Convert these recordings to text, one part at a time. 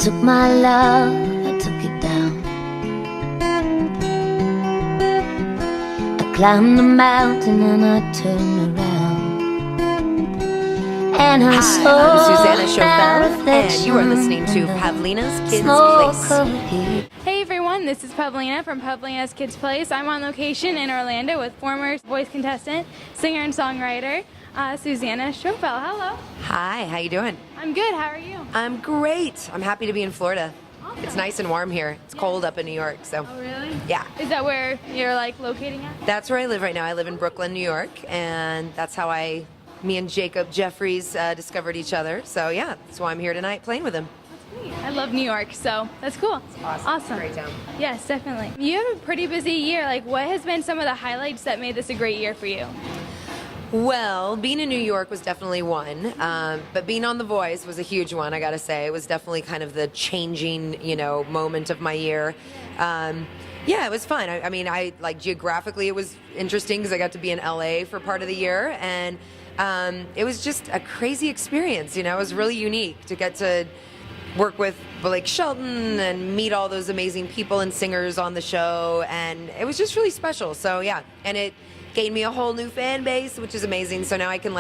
took my love, I took it down. I climbed the mountain and I turned around, and I saw I'm Suzanna Choffel, and reflection you are listening to in the Pavlina's Kidz smoke Place. of a hill. Hey everyone, this is Pavlina from Pavlina's Kidz Place. I'm on location in Orlando with former voice contestant, singer and songwriter, Suzanna Choffel. Hello. Hi, how you doing? I'm good, how are you? I'm great. I'm happy to be in Florida. Awesome. It's nice and warm here. It's cold up in New York, so Oh really? yeah. Is that where you're like locating at? That's where I live right now. I live in Brooklyn, New York, and that's how me and Jacob Jeffries discovered each other. So yeah, that's why I'm here tonight playing with him. That's great. I love New York, so that's cool. Awesome. It's a great town. Yes, definitely. You have a pretty busy year. Like, what has been some of the highlights that made this a great year for you? Well, being in New York was definitely one, but being on The Voice was a huge one, I gotta say. It was definitely kind of the changing, moment of my year. Yeah, it was fun. I mean, geographically it was interesting because I got to be in LA for part of the year, and it was just a crazy experience, It was really unique to get to work with Blake Shelton and meet all those amazing people and singers on the show, and it was just really special. So yeah, and it gained me a whole new fan base, which is amazing. So now I can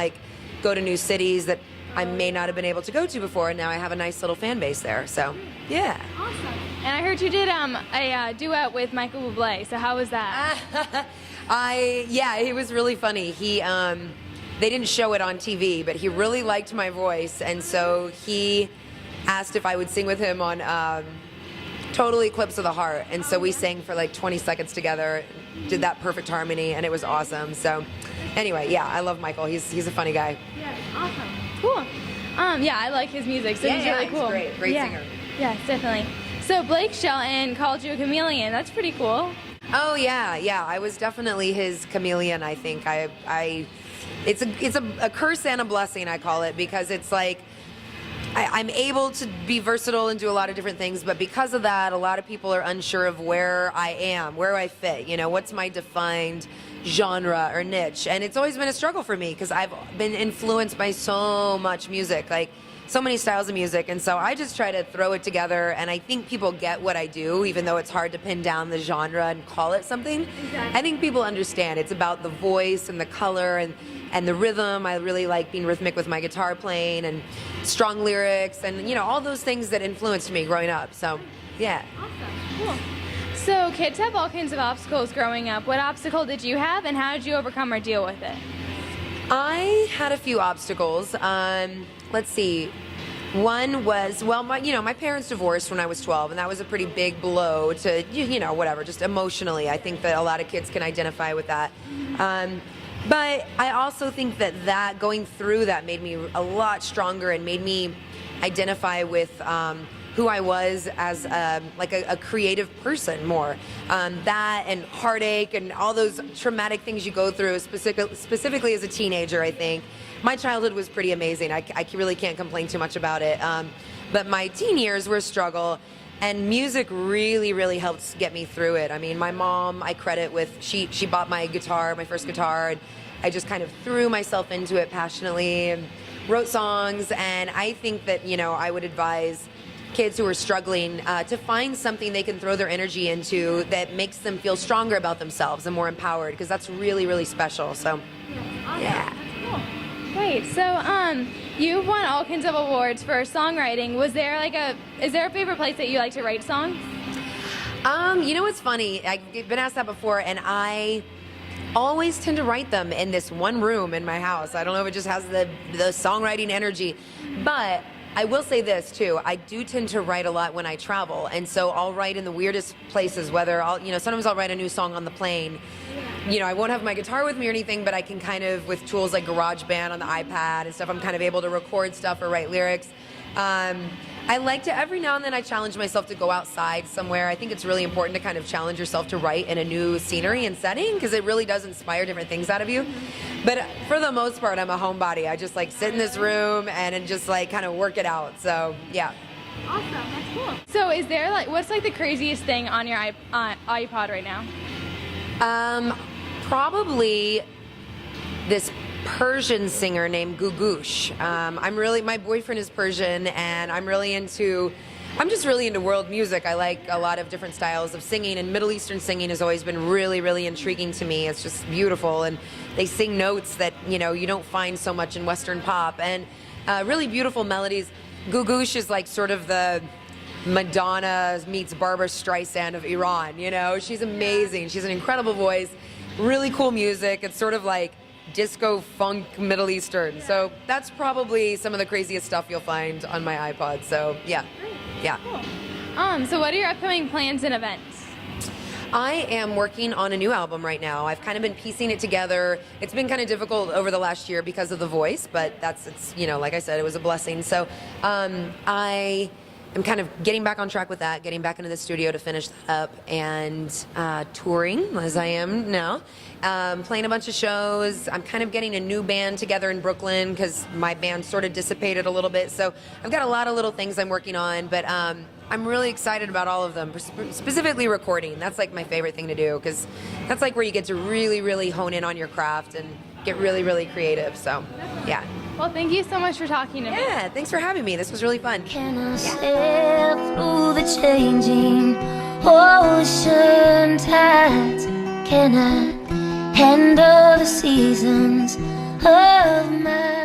go to new cities that I may not have been able to go to before, and now I have a nice little fan base there. So yeah. Awesome. And I heard you did a duet with Michael Bublé. So how was that? Yeah, it was really funny. They didn't show it on TV, but he really liked my voice, and so he asked if I would sing with him on Total Eclipse of the Heart, and so we sang for 20 seconds together, did that perfect harmony, and it was awesome. So anyway, yeah, I love Michael. He's a funny guy. Yeah, awesome. Cool. Yeah, I like his music, so he's really cool. He's great singer. Yes, definitely. So Blake Shelton called you a chameleon. That's pretty cool. Oh yeah, I was definitely his chameleon. I think it's a curse and a blessing, I call it, because it's I'm able to be versatile and do a lot of different things, but because of that, a lot of people are unsure of where I am, where I fit, what's my defined genre or niche. And it's always been a struggle for me because I've been influenced by so much music, so many styles of music, and so I just try to throw it together, and I think people get what I do, even though it's hard to pin down the genre and call it something. Exactly. I think people understand it's about the voice and the color and the rhythm. I really like being rhythmic with my guitar playing and strong lyrics and all those things that influenced me growing up. So yeah. Awesome. Cool. So kids have all kinds of obstacles growing up. What obstacle did you have, and how did you overcome or deal with it? I had a few obstacles. Let's see. One was, my parents divorced when I was 12, and that was a pretty big blow to, whatever, just emotionally. I think that a lot of kids can identify with that. But I also think that going through that made me a lot stronger and made me identify with who I was as a creative person more. That and heartache and all those traumatic things you go through, specifically as a teenager, I think. My childhood was pretty amazing. I really can't complain too much about it. But my teen years were a struggle, and music really, really helped get me through it. I mean, my mom, I credit with, she bought my guitar, my first guitar, and I just kind of threw myself into it passionately and wrote songs. And I think that, I would advise kids who are struggling to find something they can throw their energy into that makes them feel stronger about themselves and more empowered, because that's really, really special. So, Awesome. yeah. That's cool. Great. So, you've won all kinds of awards for songwriting. Is there a favorite place that you like to write songs? It's funny. I've been asked that before, and I always tend to write them in this one room in my house. I don't know if it just has the songwriting energy, but I will say this too. I do tend to write a lot when I travel, and so I'll write in the weirdest places. Whether sometimes I'll write a new song on the plane. I won't have my guitar with me or anything, but I can kind of, with tools like GarageBand on the iPad and stuff, I'm kind of able to record stuff or write lyrics. I like to, every now and then I challenge myself to go outside somewhere. I think it's really important to kind of challenge yourself to write in a new scenery and setting, because it really does inspire different things out of you. But for the most part, I'm a homebody. I just sit in this room and just kind of work it out. So yeah. Awesome, that's cool. So is there what's the craziest thing on your iPod right now? Probably this Persian singer named Gugush. My boyfriend is Persian, and I'm really into I'm just really into world music. I like a lot of different styles of singing, and Middle Eastern singing has always been really, really intriguing to me. It's just beautiful, and they sing notes that, you know, you don't find so much in Western pop, and really beautiful melodies. Gugush is like sort of the Madonna meets Barbara Streisand of Iran, you know? She's amazing. She's an incredible voice, really cool music. It's sort of like disco funk Middle Eastern. So that's probably some of the craziest stuff you'll find on my iPod. So yeah. Yeah. Cool. So what are your upcoming plans and events? I am working on a new album right now. I've kind of been piecing it together. It's been kind of difficult over the last year because of the voice, but it's you know, like I said, it was a blessing. So I am kind of getting back on track with that, getting back into the studio to finish that up, and touring as I am now. Playing a bunch of shows. I'm kind of getting a new band together in Brooklyn because my band sort of dissipated a little bit. So I've got a lot of little things I'm working on, but I'm really excited about all of them, specifically recording. That's like my favorite thing to do because that's like where you get to really, really hone in on your craft and get really, really creative. So, yeah. Well, thank you so much for talking to me. Yeah, thanks for having me. This was really fun. Can I sail through the changing ocean tides? Can I handle the seasons of my